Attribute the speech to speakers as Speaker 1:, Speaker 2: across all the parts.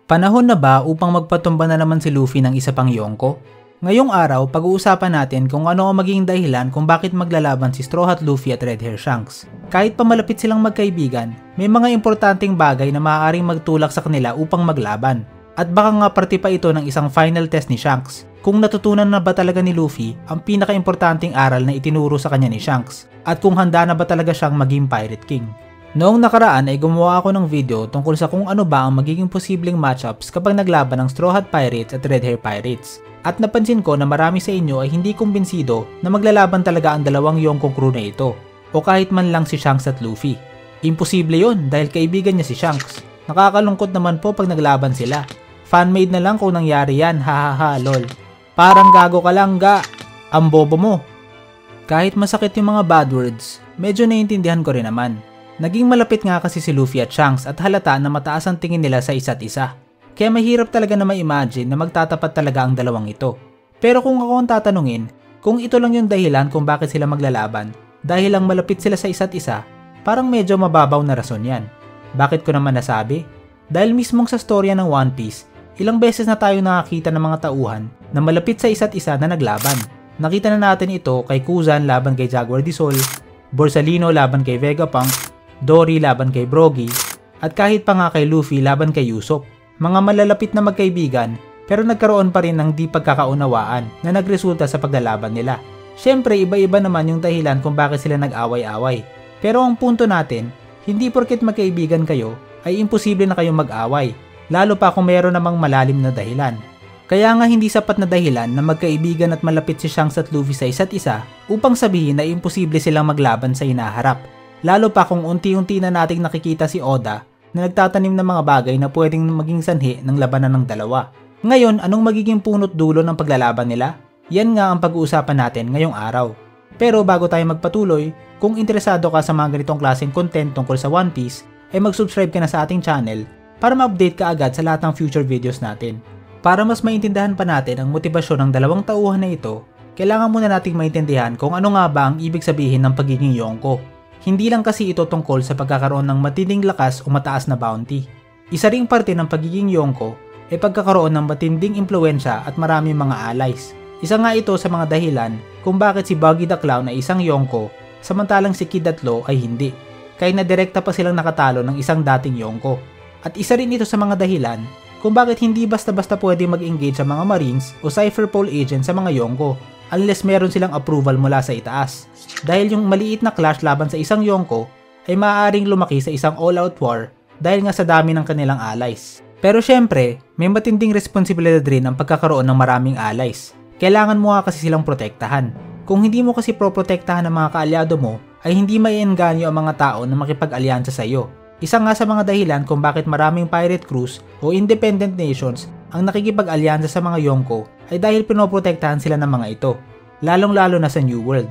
Speaker 1: Panahon na ba upang magpatumba na naman si Luffy ng isa pang Yonko? Ngayong araw, pag-uusapan natin kung ano ang magiging dahilan kung bakit maglalaban si Straw Hat Luffy at Red Hair Shanks. Kahit pa malapit silang magkaibigan, may mga importanteng bagay na maaaring magtulak sa kanila upang maglaban. At baka nga parte pa ito ng isang final test ni Shanks, kung natutunan na ba talaga ni Luffy ang pinaka-importanting aral na itinuro sa kanya ni Shanks, at kung handa na ba talaga siyang maging Pirate King. Noong nakaraan ay gumawa ako ng video tungkol sa kung ano ba ang magiging posibleng matchups kapag naglaban ng Straw Hat Pirates at Red Hair Pirates. At napansin ko na marami sa inyo ay hindi kumbinsido na maglalaban talaga ang dalawang Yonko crew na ito, o kahit man lang si Shanks at Luffy. Imposible yon dahil kaibigan niya si Shanks. Nakakalungkot naman po pag naglaban sila. Fanmade na lang kung nangyari yan, hahaha lol. Parang gago ka lang ga, ang bobo mo. Kahit masakit yung mga bad words, medyo naiintindihan ko rin naman. Naging malapit nga kasi si Luffy at Shanks at halata na mataas ang tingin nila sa isa't isa. Kaya mahirap talaga na ma-imagine na magtatapat talaga ang dalawang ito. Pero kung ako ang tatanungin, kung ito lang yung dahilan kung bakit sila maglalaban, dahil lang malapit sila sa isa't isa, parang medyo mababaw na rason yan. Bakit ko naman nasabi? Dahil mismong sa storya ng One Piece, ilang beses na tayo nakakita ng mga tauhan na malapit sa isa't isa na naglaban. Nakita na natin ito kay Kuzan laban kay Jaguar de Sol, Borsalino laban kay Vegapunk, Dory laban kay Brogy, at kahit pa nga kay Luffy laban kay Usopp. Mga malalapit na magkaibigan pero nagkaroon pa rin ng di pagkakaunawaan na nagresulta sa paglalaban nila. Syempre iba-iba naman yung dahilan kung bakit sila nag-away-away. Pero ang punto natin, hindi porket magkaibigan kayo ay imposible na kayong mag-away, lalo pa kung meron namang malalim na dahilan. Kaya nga hindi sapat na dahilan na magkaibigan at malapit si Shanks at Luffy sa isa't isa upang sabihin na imposible silang maglaban sa hinaharap. Lalo pa kung unti-unti na nating nakikita si Oda na nagtatanim ng mga bagay na pwedeng maging sanhi ng labanan ng dalawa. Ngayon, anong magiging punot dulo ng paglalaban nila? Yan nga ang pag-uusapan natin ngayong araw. Pero bago tayo magpatuloy, kung interesado ka sa mga ganitong klaseng content tungkol sa One Piece, ay mag-subscribe ka na sa ating channel para ma-update ka agad sa lahat ng future videos natin. Para mas maintindihan pa natin ang motibasyon ng dalawang tauhan na ito, kailangan muna nating maintindihan kung ano nga ba ang ibig sabihin ng pagiging Yonko. Hindi lang kasi ito tungkol sa pagkakaroon ng matinding lakas o mataas na bounty. Isa ring parte ng pagiging Yonko ay pagkakaroon ng matinding impluensya at maraming mga allies. Isa nga ito sa mga dahilan kung bakit si Buggy the Clown ay isang Yonko samantalang si Kid at Law ay hindi, kaya na direkta pa silang nakatalo ng isang dating Yonko. At isa rin ito sa mga dahilan kung bakit hindi basta-basta pwede mag-engage sa mga Marines o Cypher Pole agent sa mga Yonko unless meron silang approval mula sa itaas. Dahil yung maliit na clash laban sa isang Yonko ay maaaring lumaki sa isang all-out war dahil nga sa dami ng kanilang allies. Pero syempre, may matinding responsibilidad rin ang pagkakaroon ng maraming allies. Kailangan mo nga kasi silang protektahan. Kung hindi mo kasi proprotektahan ng mga kaalyado mo, ay hindi maiengganyo ang mga tao na makipag-alyansa sa iyo. Isa nga sa mga dahilan kung bakit maraming pirate crews o independent nations ang nakikipag-alyansa sa mga Yonko ay dahil pinoprotektahan sila ng mga ito, lalong-lalo na sa New World.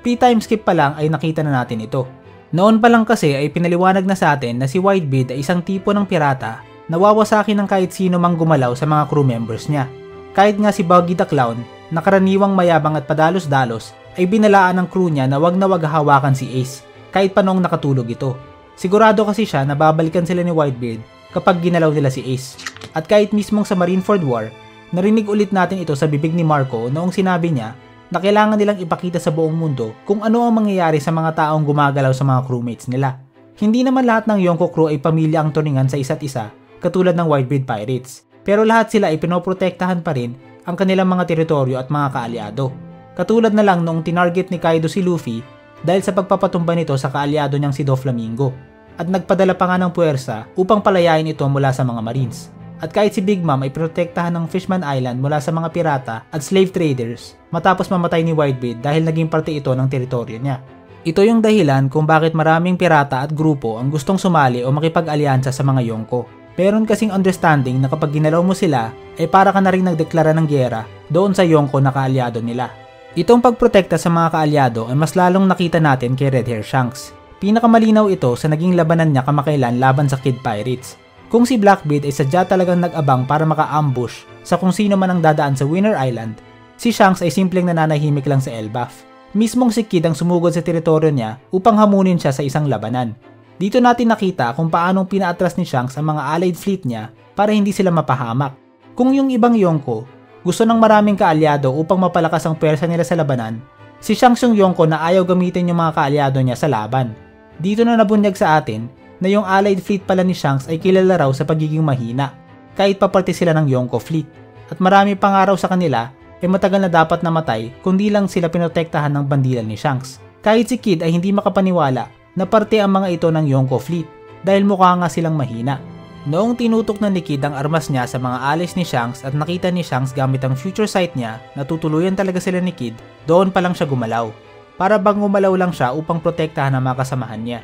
Speaker 1: P-time skip pa lang ay nakita na natin ito. Noon pa lang kasi ay pinaliwanag na sa atin na si Whitebeard ay isang tipo ng pirata na wawasakin ng kahit sino mang gumalaw sa mga crew members niya. Kahit nga si Buggy the Clown na karaniwang mayabang at padalos-dalos ay binalaan ng crew niya na wag hawakan si Ace kahit pa noong nakatulog ito. Sigurado kasi siya na babalikan sila ni Whitebeard kapag ginalaw nila si Ace. At kahit mismong sa Marineford War, narinig ulit natin ito sa bibig ni Marco noong sinabi niya na kailangan nilang ipakita sa buong mundo kung ano ang mangyayari sa mga taong gumagalaw sa mga crewmates nila. Hindi naman lahat ng Yonko crew ay pamilya ang turingan sa isa't isa katulad ng Whitebeard Pirates, pero lahat sila ay pinoprotektahan pa rin ang kanilang mga teritoryo at mga kaalyado. Katulad na lang noong tinarget ni Kaido si Luffy dahil sa pagpapatumba nito sa kaalyado niyang si Doflamingo, at nagpadala pa nga ng puwersa upang palayain ito mula sa mga Marines. At kahit si Big Mom ay protektahan ng Fishman Island mula sa mga pirata at slave traders matapos mamatay ni Whitebeard dahil naging parte ito ng teritoryo niya. Ito yung dahilan kung bakit maraming pirata at grupo ang gustong sumali o makipag-alyansa sa mga Yonko. Meron kasing understanding na kapag ginalaw mo sila ay para ka na rin nagdeklara ng giyera doon sa Yonko na kaalyado nila. Itong pagprotekta sa mga kaalyado ay mas lalong nakita natin kay Red Hair Shanks. Pinakamalinaw ito sa naging labanan niya kamakailan laban sa Kid Pirates. Kung si Blackbeard ay sadya talagang nag-abang para maka-ambush sa kung sino man ang dadaan sa Winter Island, si Shanks ay simpleng nananahimik lang sa Elbaf. Mismong si Kid ang sumugod sa teritoryo niya upang hamunin siya sa isang labanan. Dito natin nakita kung paanong pinaatras ni Shanks ang mga allied fleet niya para hindi sila mapahamak. Kung yung ibang Yonko gusto ng maraming kaalyado upang mapalakas ang pwersa nila sa labanan, si Shanks yung Yonko na ayaw gamitin yung mga kaalyado niya sa laban. Dito na nabunyag sa atin na yung allied fleet pala ni Shanks ay kilala raw sa pagiging mahina, kahit paparte sila ng Yonko fleet. At marami pang araw sa kanila ay matagal na dapat namatay kundi lang sila pinotektahan ng bandilan ni Shanks. Kahit si Kid ay hindi makapaniwala na parte ang mga ito ng Yonko fleet dahil mukha nga silang mahina. Noong tinutok na ni Kid ang armas niya sa mga allies ni Shanks at nakita ni Shanks gamit ang future sight niya na tutuluyan talaga sila ni Kid, doon pa lang siya gumalaw. Para bang gumalaw lang siya upang protektahan ang mga kasamahan niya.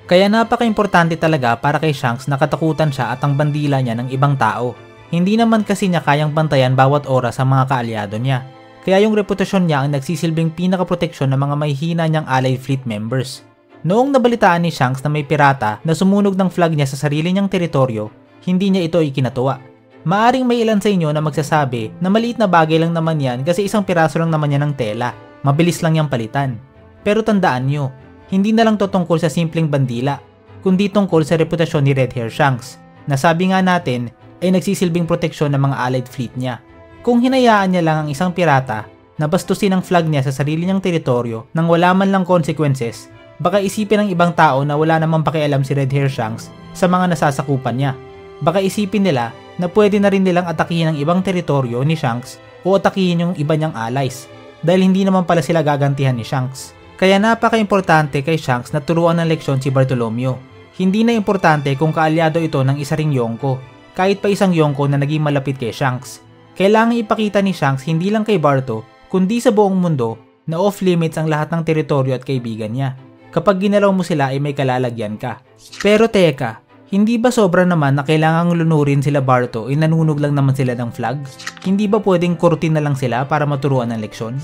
Speaker 1: Kaya napaka-importante talaga para kay Shanks na katakutan siya at ang bandila niya ng ibang tao. Hindi naman kasi niya kayang bantayan bawat oras ang mga kaalyado niya. Kaya yung reputasyon niya ang nagsisilbing pinaka-proteksyon ng mga mahihina niyang allied fleet members. Noong nabalitaan ni Shanks na may pirata na sumunog ng flag niya sa sarili niyang teritoryo, hindi niya ito ikinatuwa. Maaring may ilan sa inyo na magsasabi na maliit na bagay lang naman yan kasi isang piraso lang naman yan ng tela. Mabilis lang yang palitan. Pero tandaan nyo, hindi na lang to tungkol sa simpleng bandila, kundi tungkol sa reputasyon ni Red Hair Shanks, na sabi nga natin ay nagsisilbing proteksyon ng mga allied fleet niya. Kung hinayaan niya lang ang isang pirata na bastusin ang flag niya sa sarili niyang teritoryo nang wala man lang consequences, baka isipin ng ibang tao na wala namang pakialam si Red Hair Shanks sa mga nasasakupan niya. Baka isipin nila na pwede na rin nilang atakihin ang ibang teritoryo ni Shanks o atakihin yung iba niyang allies dahil hindi naman pala sila gagantihan ni Shanks. Kaya napaka-importante kay Shanks na turuan ng leksyon si Bartolomeo. Hindi na importante kung kaalyado ito ng isa ring Yonko, kahit pa isang Yonko na naging malapit kay Shanks. Kailangan ipakita ni Shanks hindi lang kay Barto kundi sa buong mundo na off-limits ang lahat ng teritoryo at kaibigan niya. Kapag ginalaw mo sila ay may kalalagyan ka. Pero teka, hindi ba sobra naman na kailangang lunurin sila Barto ay nanunog lang naman sila ng flag? Hindi ba pwedeng kurtin na lang sila para maturuan ng leksyon?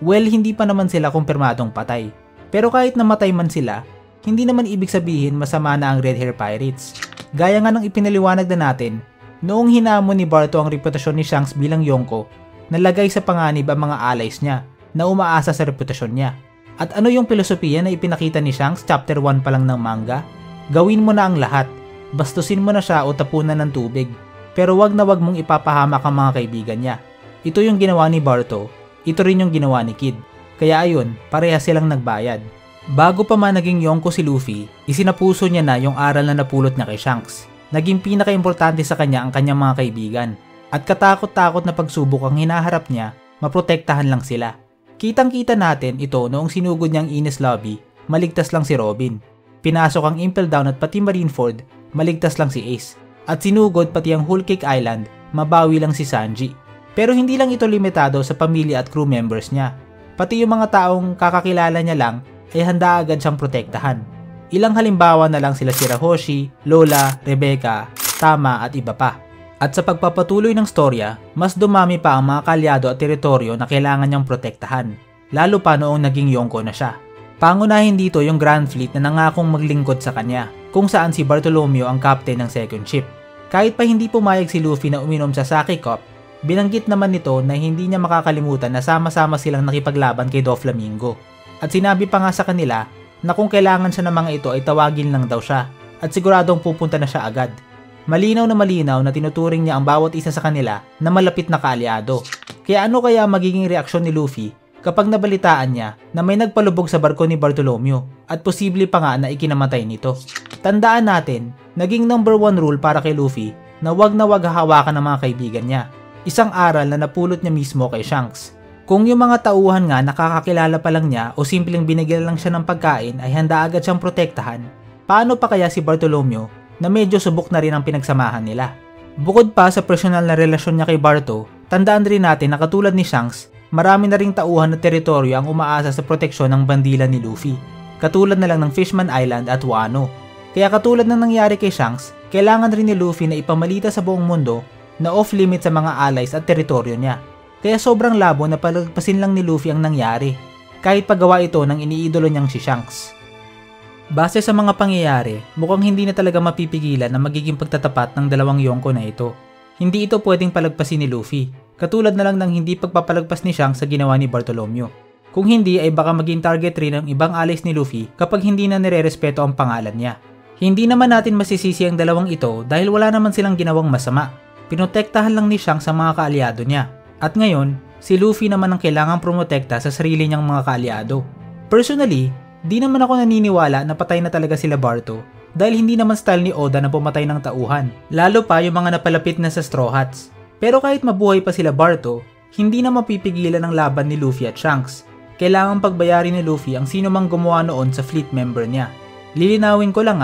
Speaker 1: Well, hindi pa naman sila kumpirmadong patay. Pero kahit namatay man sila, hindi naman ibig sabihin masama na ang Red Hair Pirates. Gaya nga ng ipinaliwanag na natin, noong hinamon ni Barto ang reputasyon ni Shanks bilang Yonko, nalagay sa panganib ang mga allies niya na umaasa sa reputasyon niya. At ano yung filosofiya na ipinakita ni Shanks chapter 1 pa lang ng manga? Gawin mo na ang lahat. Bastusin mo na siya o tapunan ng tubig. Pero wag na wag mong ipapahamak ang mga kaibigan niya. Ito yung ginawa ni Barto, ito rin yung ginawa ni Kid. Kaya ayun, pareha silang nagbayad. Bago pa man naging Yonko si Luffy, isinapuso niya na yung aral na napulot niya kay Shanks. Naging pinaka-importante sa kanya ang kanyang mga kaibigan. At katakot-takot na pagsubok ang hinaharap niya, maprotektahan lang sila. Kitang-kita natin ito noong sinugod niyang Ines Lobby, maligtas lang si Robin. Pinasok ang Impel Down at pati Marineford, maligtas lang si Ace. At sinugod pati ang Whole Cake Island, mabawi lang si Sanji. Pero hindi lang ito limitado sa pamilya at crew members niya. Pati yung mga taong kakakilala niya lang ay handa agad siyang protektahan. Ilang halimbawa na lang sila si Rahoshi, Lola, Rebecca, Tama at iba pa. At sa pagpapatuloy ng storya, mas dumami pa ang mga kalyado at teritoryo na kailangan niyang protektahan, lalo pa noong naging Yonko na siya. Pangunahin dito yung Grand Fleet na nangakong maglingkod sa kanya, kung saan si Bartolomeo ang captain ng second ship. Kahit pa hindi pumayag si Luffy na uminom sa Sake Cup, binanggit naman nito na hindi niya makakalimutan na sama-sama silang nakipaglaban kay Doflamingo. At sinabi pa nga sa kanila na kung kailangan siya ng mga ito ay tawagin lang daw siya at siguradong pupunta na siya agad. Malinaw na tinuturing niya ang bawat isa sa kanila na malapit na kaalyado. Kaya ano kaya magiging reaksyon ni Luffy kapag nabalitaan niya na may nagpalubog sa barko ni Bartolomeo at posible pa nga na ikinamatay nito? Tandaan natin, naging number 1 rule para kay Luffy na wag hahawakan ng mga kaibigan niya. Isang aral na napulot niya mismo kay Shanks. Kung yung mga tauhan nga nakakakilala pa lang niya o simpleng binigyan lang siya ng pagkain ay handa agad siyang protektahan, paano pa kaya si Bartolomeo na medyo subok na rin ang pinagsamahan nila? Bukod pa sa personal na relasyon niya kay Barto, tandaan rin natin na katulad ni Shanks, marami na ring tauhan at teritoryo ang umaasa sa proteksyon ng bandila ni Luffy. Katulad na lang ng Fishman Island at Wano. Kaya katulad ng nangyari kay Shanks, kailangan rin ni Luffy na ipamalita sa buong mundo na off-limit sa mga allies at teritoryo niya. Kaya sobrang labo na palagpasin lang ni Luffy ang nangyari, kahit paggawa ito ng iniidolo niyang si Shanks. Base sa mga pangyayari, mukhang hindi na talaga mapipigilan na magiging pagtatapat ng dalawang Yonko na ito. Hindi ito pwedeng palagpasin ni Luffy, katulad na lang ng hindi pagpapalagpas ni Shanks sa ginawa ni Bartolomeo. Kung hindi ay baka maging target rin ng ibang allies ni Luffy kapag hindi na nirerespeto ang pangalan niya. Hindi naman natin masisisi ang dalawang ito dahil wala naman silang ginawang masama. Pinotektahan lang ni Shanks sa mga kaalyado niya. At ngayon, si Luffy naman ang kailangang promotekta sa sarili niyang mga kaalyado. Personally, di naman ako naniniwala na patay na talaga sila Barto dahil hindi naman style ni Oda na pumatay ng tauhan, lalo pa yung mga napalapit na sa Straw Hats. Pero kahit mabuhay pa sila Barto, hindi na mapipigilan ang laban ni Luffy at Shanks. Kailangang pagbayarin ni Luffy ang sino mang gumawa noon sa fleet member niya. Lilinawin ko lang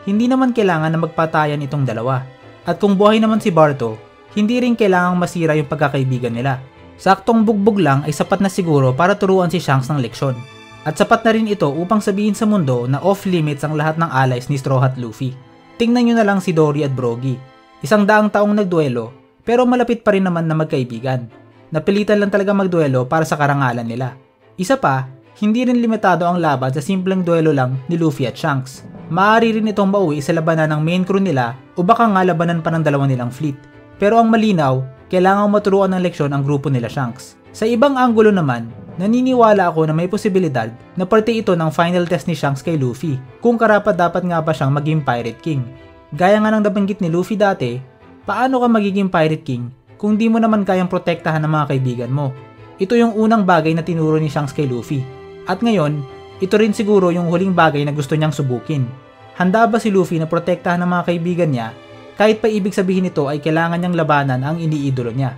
Speaker 1: hindi naman kailangan na magpatayan itong dalawa. At kung buhay naman si Barto, hindi rin kailangang masira yung pagkakaibigan nila. Saktong bugbog lang ay sapat na siguro para turuan si Shanks ng leksyon. At sapat na rin ito upang sabihin sa mundo na off-limits ang lahat ng allies ni Straw Hat Luffy. Tingnan nyo na lang si Dory at Brogy. 100 taong nagduelo, pero malapit pa rin naman na magkaibigan. Napilitan lang talaga magduelo para sa karangalan nila. Isa pa, hindi rin limitado ang laban sa simpleng duelo lang ni Luffy at Shanks. Maaari rin itong mauwi sa labanan ng main crew nila o baka nga labanan pa ng dalawa nilang fleet. Pero ang malinaw, kailangang maturuan ng leksyon ang grupo nila Shanks. Sa ibang anggulo naman, naniniwala ako na may posibilidad na parte ito ng final test ni Shanks kay Luffy kung karapat-dapat nga ba siyang maging Pirate King. Gaya nga ng nabanggit ni Luffy dati, paano ka magiging Pirate King kung di mo naman kayang protektahan ng mga kaibigan mo? Ito yung unang bagay na tinuro ni Shanks kay Luffy. At ngayon, ito rin siguro yung huling bagay na gusto niyang subukin. Handa ba si Luffy na protektahan ng mga kaibigan niya kahit pa ibig sabihin nito ay kailangan niyang labanan ang iniidolo niya?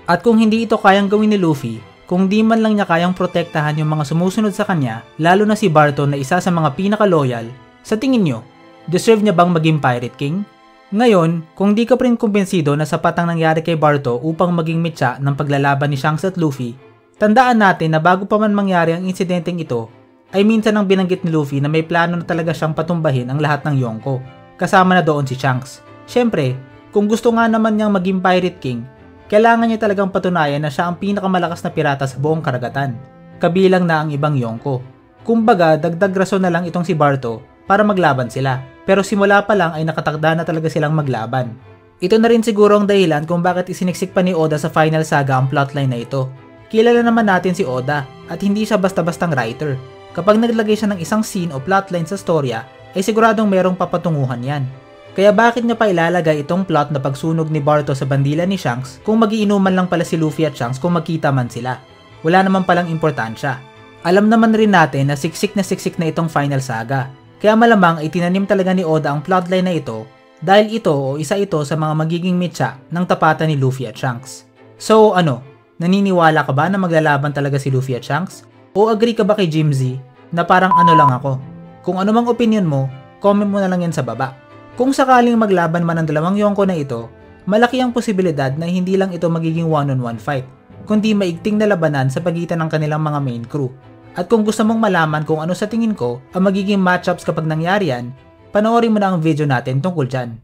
Speaker 1: At kung hindi ito kayang gawin ni Luffy, kung di man lang niya kayang protektahan yung mga sumusunod sa kanya, lalo na si Barto na isa sa mga pinaka-loyal, sa tingin nyo, deserve niya bang maging Pirate King? Ngayon, kung di ka pa rin kumbensido na sapat ang nangyari kay Barto upang maging mitya ng paglalaban ni Shanks at Luffy, tandaan natin na bago pa man mangyari ang insidenteng ito, ay minsan nang binanggit ni Luffy na may plano na talaga siyang patumbahin ang lahat ng Yonko, kasama na doon si Shanks. Syempre, kung gusto nga naman niyang maging Pirate King, kailangan niya talagang patunayan na siya ang pinakamalakas na pirata sa buong karagatan, kabilang na ang ibang Yonko. Kumbaga, dagdag rason na lang itong si Barto para maglaban sila, pero simula pa lang ay nakatakda na talaga silang maglaban. Ito na rin siguro ang dahilan kung bakit isiniksik pa ni Oda sa final saga ang plotline na ito. Kilala naman natin si Oda at hindi siya basta-bastang writer. Kapag naglagay siya ng isang scene o plotline sa storya, ay siguradong merong papatunguhan yan. Kaya bakit niya pa ilalagay itong plot na pagsunog ni Barto sa bandila ni Shanks kung magiinuman lang pala si Luffy at Shanks kung magkita man sila? Wala naman palang importansya. Alam naman rin natin na siksik na itong final saga. Kaya malamang ay tinanim talaga ni Oda ang plotline na ito dahil ito o isa ito sa mga magiging mitya ng tapatan ni Luffy at Shanks. So ano, naniniwala ka ba na maglalaban talaga si Luffy at Shanks? O agree ka ba kay Jim Z na parang ano lang ako? Kung ano mang opinion mo, comment mo na lang yan sa baba. Kung sakaling maglaban man ang dalawang Yonko na ito, malaki ang posibilidad na hindi lang ito magiging one-on-one fight, kundi maigting na labanan sa pagitan ng kanilang mga main crew. At kung gusto mong malaman kung ano sa tingin ko ang magiging matchups kapag nangyari yan, panoorin mo na ang video natin tungkol dyan.